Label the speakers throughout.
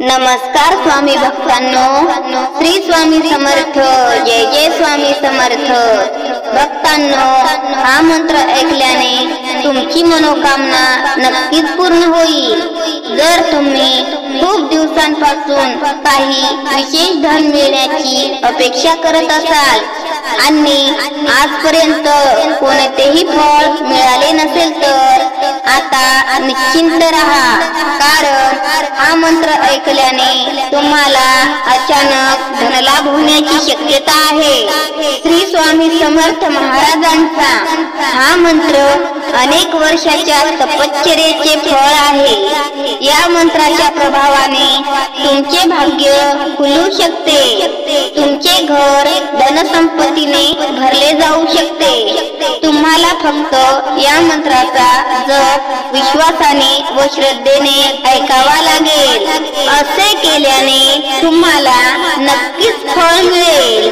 Speaker 1: नमस्कार स्वामी भक्तांनो, श्री स्वामी समर्थ, जय जय स्वामी समर्थ। भक्तांनो, हा मंत्र ऐकल्याने तुमची मनोकामना नक्कीच पूर्ण होईल। जर तुम्ही खूप दिवसांपासून काही विशेष धन मिळण्याची अपेक्षा करत असाल आणि आजपर्यंत कोणतेही फळ मिळाले नसेल तर आता निश्चिंत राहा, कारण हा मंत्र ऐकल्याने तुम्हाला अचानक धनलाभ होण्याची शक्यता आहे। श्री स्वामी समर्थ महाराजांचा हा मंत्र अनेक वर्षाच्या तपश्चर्येचे फळ आहे। या मंत्राच्या प्रभावाने तुमचे भाग्य खुलू शकते, तुमचे घर धनसंपत्तीने भरले जाऊ शकते। तुम्हाला फक्त या मंत्राचा जप विश्वासाने व श्रद्धेने ऐकावा लागेल। असे केल्याने तुम्हाला नक्कीच फळ मिळेल।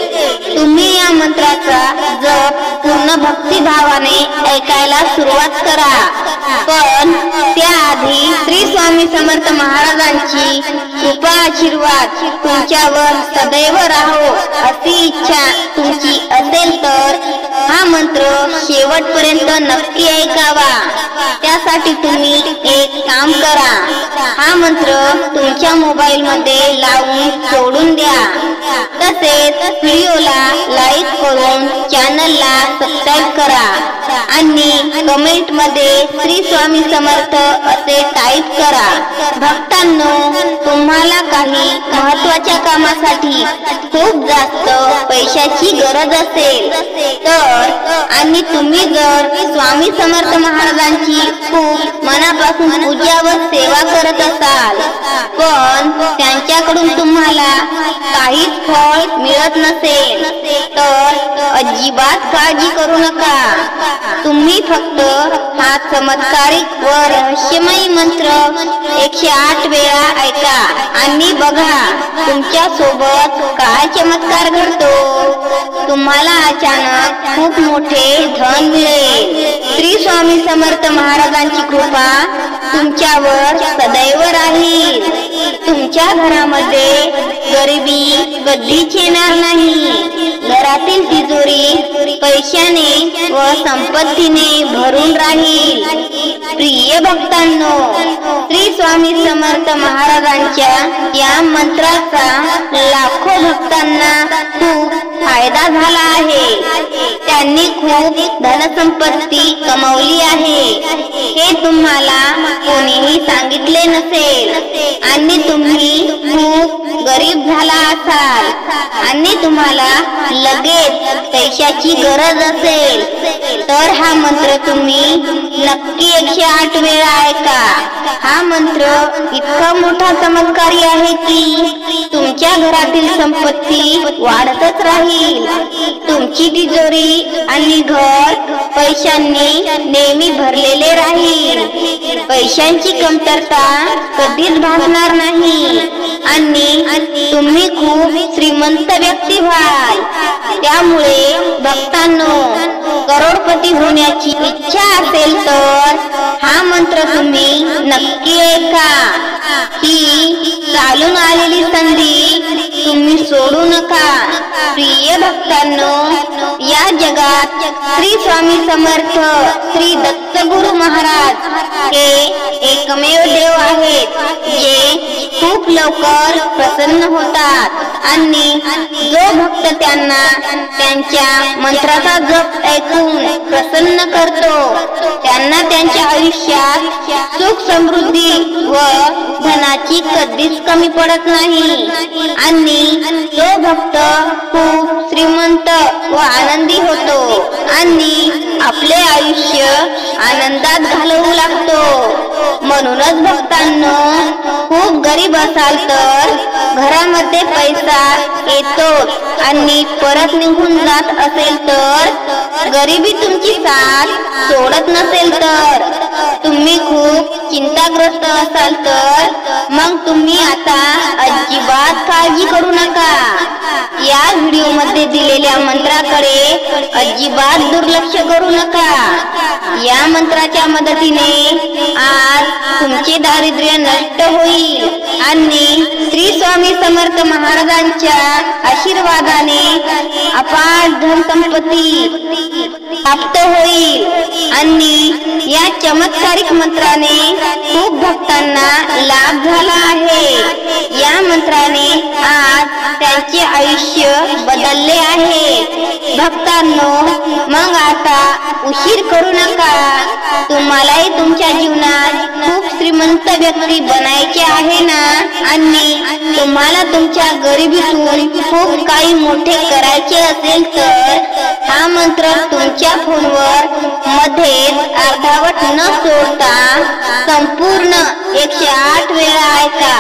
Speaker 1: तुम्ही या मंत्राचा जप पूर्ण भक्तिभावाने ऐकायला सुरुवात करा, पण त्याआधी श्री स्वामी समर्थ महाराजांची कृपा आशीर्वाद तुमच्यावर सदैव राहो अशी इच्छा तुमची असेल तर हा मंत्र शेवटपर्यंत नक्की ऐकावा। त्यासाठी तुम्ही एक काम करा, हा मंत्र तुमच्या मोबाईल मध्ये लावून सोडून द्या। तसेच व्हिडिओला लाईक करून चॅनलला सबस्क्राईब करा आणि कमेंट मध्ये श्री स्वामी समर्थ असे टाईप करा। भक्तांनो, तुम्हाला काही महत्त्वाच्या कामासाठी खूप जास्त पैशाची गरज असेल तर आणि तुम्ही जर स्वामी समर्थ महाराजांची खूप मनापासून पूजा व सेवा करत असाल पण त्यांच्याकडून तुम्हाला काहीच फळ मिळत नसेल तर अजिबात काळजी करू नका। तुम्ही फक्त हा चमत्कारिक व रहस्यमयी मंत्र 108 वेळा ऐका आणि बघा तुमच्या सोबत काय चमत्कार घडतो। तुम्हाला अचानक खूप मोठे धन मिळेल। श्री स्वामी समर्थ महाराजांची कृपा तुमच्यावर सदैव राहील। तुमच्या घरामध्ये गरिबी कधीच येणार नाही। घरातील तिजोरी पैशाने व संपत्तीने भरून राहील। प्रिय भक्तांनो, श्री स्वामी समर्थ महाराजांच्या या मंत्राचा लाखो भक्तांना खूप फायदा झाला आहे। त्यांनी खूप धनसंपत्ती कमावली आहे हे तुम्हाला कोणीही सांगितले नसेल आणि तुम्ही खूप गरीब झाला असाल आणि तुम्हाला लगेच पैशाची गरज असेल तर हा मंत्र तुम्ही नक्की 108 वेळा ऐका। हा मंत्र इतका मोठा चमत्कारी आहे की तुमच्या घरातील संपत्ती वाढतच राहील। तुमची तिजोरी आणि घर पैशांनी नेहमी भरलेले राहील। पैशांची कमतरता कधीच भासणार नाही आणि तुम्ही खूप श्रीमंत व्यक्ती व्हाल। त्यामुळे भक्तांनो, करोडपती होण्याची इच्छा असेल तर हा मंत्र तुम्ही नक्की ऐका। ही चालून आलेली संधी तुम्ही सोडू नका। प्रिय भक्तांनो, या जगात श्री स्वामी समर्थ श्री दत्तगुरु महाराज हे एकमेव देव आहेत जे खूप लवकर प्रसन्न होतात आणि जो भक्त त्यांना त्यांच्या मंत्राचा जप ऐकून प्रसन्न करतो त्यांना त्यांच्या आयुष्यात सुख समृद्धी व धनाची कधीच कमी पडत नाही आणि तो भक्त खूप श्रीमंत व आनंदी होतो आणि आपले आयुष्य आनंदात घालवू लागतो। म्हणूनच भक्तांनो, खूप गरीब असाल तर घरामध्ये पैसा येतो आणि आणि परत निघून जात असेल तर, गरिबी तुमची साथ सोडत नसेल तर, तुम्ही खूप चिंताग्रस्त असाल तर मग तुम्ही आता अजिबात काळजी करू नका. या व्हिडिओ मध्ये दिलेल्या मंत्राकडे अजिबात दुर्लक्ष करू नका. या मंत्राच्या मदतीने आज तुमचे दारिद्र्य नष्ट होईल आणि श्री स्वामी समर्थ महाराजांच्या आशीर्वादाने अपार धनसंपत्ती प्राप्त होईल आणि या चमत्कारिक मंत्राने खूप भक्तांना लाभ झाला आहे. या मंत्राने आज त्यांचे आयुष्य बदलले आहे. भक्तांनो, मग आता उशीर करू नका. तुम्हालाही तुमच्या जीवनात खूप श्रीमंत व्यक्ती बनायचे आहे ना, आणि तुम्हाला तुमच्या गरिबीतून खूप काही मोठे करायचे असेल तर हा मंत्र तुमच्या फोनवर मध्येच अर्धावट न सोडता संपूर्ण 108 वेळा ऐका.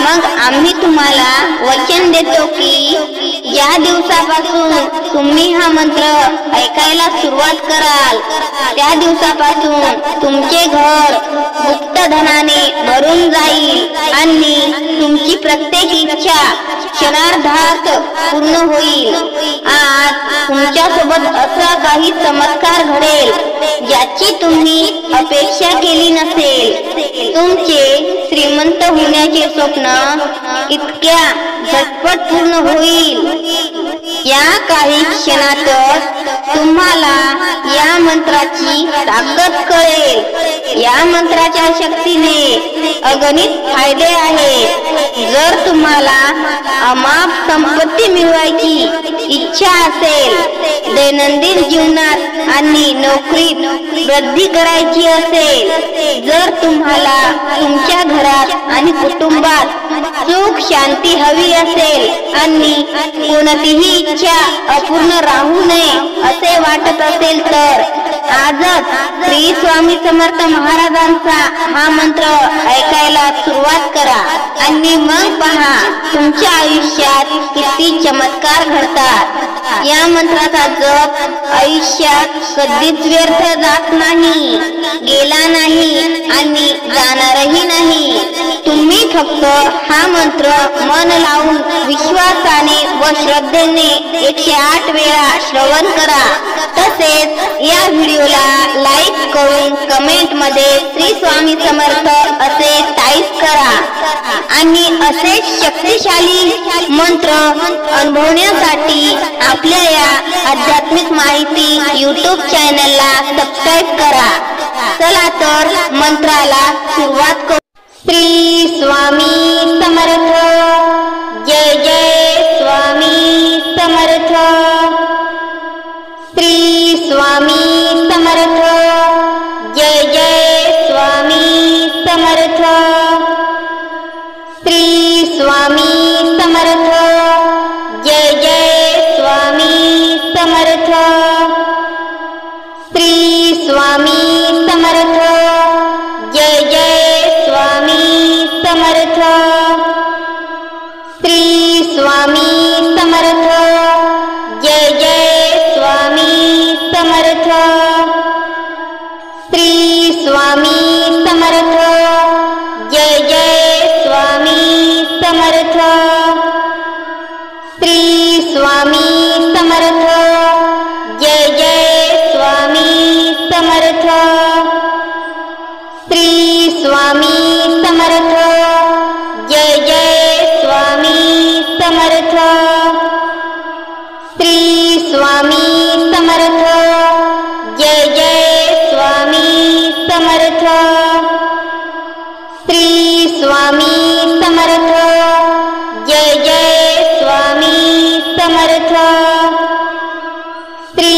Speaker 1: मग आम्ही तुम्हाला वचन देतो की ज्या दिवसापासून तुम्ही हा मंत्र ऐकायला सुरुवात कराल त्या दिवसापासून तुमचे घर गुप्त धनाने भरून जाईल आणि तुमची प्रत्येक इच्छा क्षणार्धात पूर्ण होईल. आज तुमच्या सोबत असा काही चमत्कार घडेल ज्याची तुम्ही अपेक्षा केली नसेल. तुमचे श्रीमंत होण्याचे स्वप्न इतक्या झटपट पूर्ण होईल. या काही क्षणातच तुम्हाला या मंत्राची ताकद कळेल. या मंत्राच्या शक्तीने अगणित फायदे आहेत. जर तुम्हाला अमाप संपत्ती मिळवायची इच्छा असेल, दैनंदिन जीवनात आणि नोकरीत वृद्धी करायची असेल, जर तुम्हाला तुमच्या घरात आणि कुटुंबात सुख शांती हवी असेल आणि कोणतीही इच्छा अपूर्ण राहू नये असे वाटत असेल तर आजच श्री स्वामी समर्थ महाराजांचा हा मंत्र ऐकायला सुरुवात करा आणि मग पहा तुमच्या आयुष्यात किती चमत्कार घडतात. या मंत्राचा जप आयुष्यात कधीच व्यर्थ जात नाही, गेला नाही आणि जाणारही नाही. तुम्ही फक्त हा मंत्र मन लावून विश्वासाने व श्रद्धेने 108 वेळा श्रवण करा. तसेच या व्हिडिओला लाईक करून कमेंट मध्ये श्री स्वामी समर्थ असे टाईप करा. आणि असे शक्तिशाली मंत्र अनुभवण्यासाठी आपल्या या आध्यात्मिक माहिती YouTube चॅनलला सबस्क्राईब करा. चला तर मंत्राला सुरुवात करू. श्री स्वामी समर्थ. जय जय स्वामी समर्थ. श्री स्वामी समर्थ. जय जय स्वामी समर्थ. श्री स्वामी समर्थ. जय जय स्वामी समर्थ. श्री स्वामी समर्थ. जय जय स्वामी समर्थ. श्री स्वामी समर्थ. जय जय स्वामी समर्थ. श्री स्वामी समर्थ. जय जय स्वामी समर्थ. श्री स्वामी समर्थ. जय जय स्वामी समर्थ. श्री स्वामी समर्थ. जय जय स्वामी समर्थ. श्री स्वामी समर्थ. जय जय स्वामी समर्थ. श्री स्वामी समर्थ. जय जय स्वामी समर्थ. श्री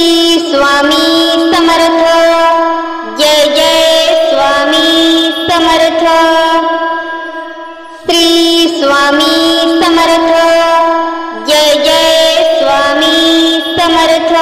Speaker 1: स्वामी समर्थ. जय जय स्वामी समर्थ. श्री स्वामी समर्थ. जय जय स्वामी समर्थ.